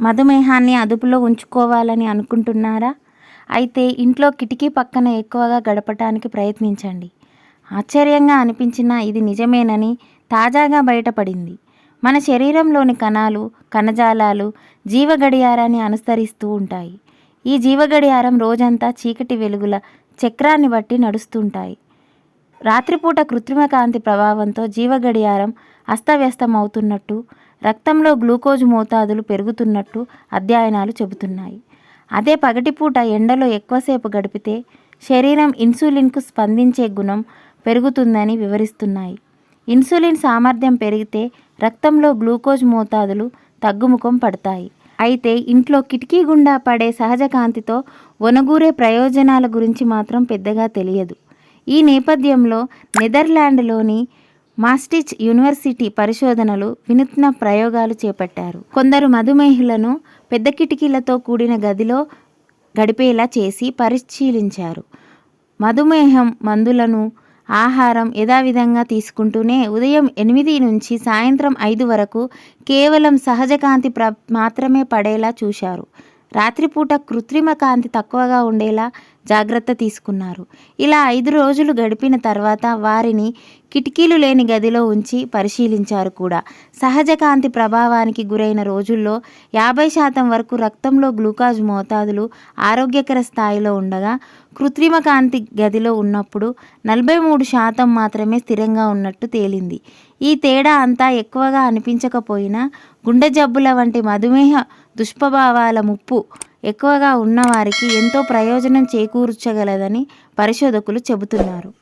మధుమేహాన్ని అదుపులో ఉంచుకోవాలని అనుకుంటున్నారా? అయితే ఇంట్లో కిటికీ పక్కన ఎక్కువగా గడపటానికి ప్రయత్నించండి. ఆశ్చర్యంగా అనిపించినా ఇది నిజమేనని తాజాగా బయటపడింది. మన శరీరంలోని కణాలు, కణజాలాలు జీవగడియారాన్ని అనుసరిస్తూ ఉంటాయి. ఈ జీవగడియారం రోజంతా చీకటి వెలుగుల చక్రాన్ని బట్టి నడుస్తుంటాయి. రాత్రిపూట కృత్రిమ కాంతి ప్రభావంతో జీవగడియారం అస్తవ్యస్తమవుతున్నట్టు, రక్తంలో గ్లూకోజ్ మోతాదులు పెరుగుతున్నట్టు అధ్యయనాలు చెబుతున్నాయి. అదే పగటిపూట ఎండలో ఎక్కువసేపు గడిపితే శరీరం ఇన్సులిన్కు స్పందించే గుణం పెరుగుతుందని వివరిస్తున్నాయి. ఇన్సులిన్ సామర్థ్యం పెరిగితే రక్తంలో గ్లూకోజ్ మోతాదులు తగ్గుముఖం పడతాయి. అయితే ఇంట్లో కిటికీ గుండా పడే సహజ కాంతితో ఒనగూరే ప్రయోజనాల గురించి మాత్రం పెద్దగా తెలియదు. ఈ నేపథ్యంలో నెదర్లాండ్లోని మాస్టిచ్ యూనివర్సిటీ పరిశోధనలు వినూత్న ప్రయోగాలు చేపట్టారు. కొందరు మధుమేహులను పెద్ద కిటికీలతో కూడిన గదిలో గడిపేలా చేసి పరిశీలించారు. మధుమేహం మందులను, ఆహారం యథావిధంగా తీసుకుంటూనే ఉదయం 8 నుంచి సాయంత్రం 5 వరకు కేవలం సహజ కాంతి మాత్రమే పడేలా చూశారు. రాత్రిపూట కృత్రిమ కాంతి తక్కువగా ఉండేలా జాగ్రత్త తీసుకున్నారు. ఇలా 5 రోజులు గడిపిన తర్వాత వారిని కిటికీలు లేని గదిలో ఉంచి పరిశీలించారు కూడా. సహజ కాంతి ప్రభావానికి గురైన రోజుల్లో 50% వరకు రక్తంలో గ్లూకోజ్ మోతాదులు ఆరోగ్యకర స్థాయిలో ఉండగా, కృత్రిమ కాంతి గదిలో ఉన్నప్పుడు 43% మాత్రమే స్థిరంగా ఉన్నట్టు తేలింది. ఈ తేడా అంతా ఎక్కువగా అనిపించకపోయినా గుండె జబ్బుల వంటి మధుమేహ దుష్ప్రభావాల ముప్పు ఎక్కువగా ఉన్నవారికి ఎంతో ప్రయోజనం చేకూర్చగలదని పరిశోధకులు చెబుతున్నారు.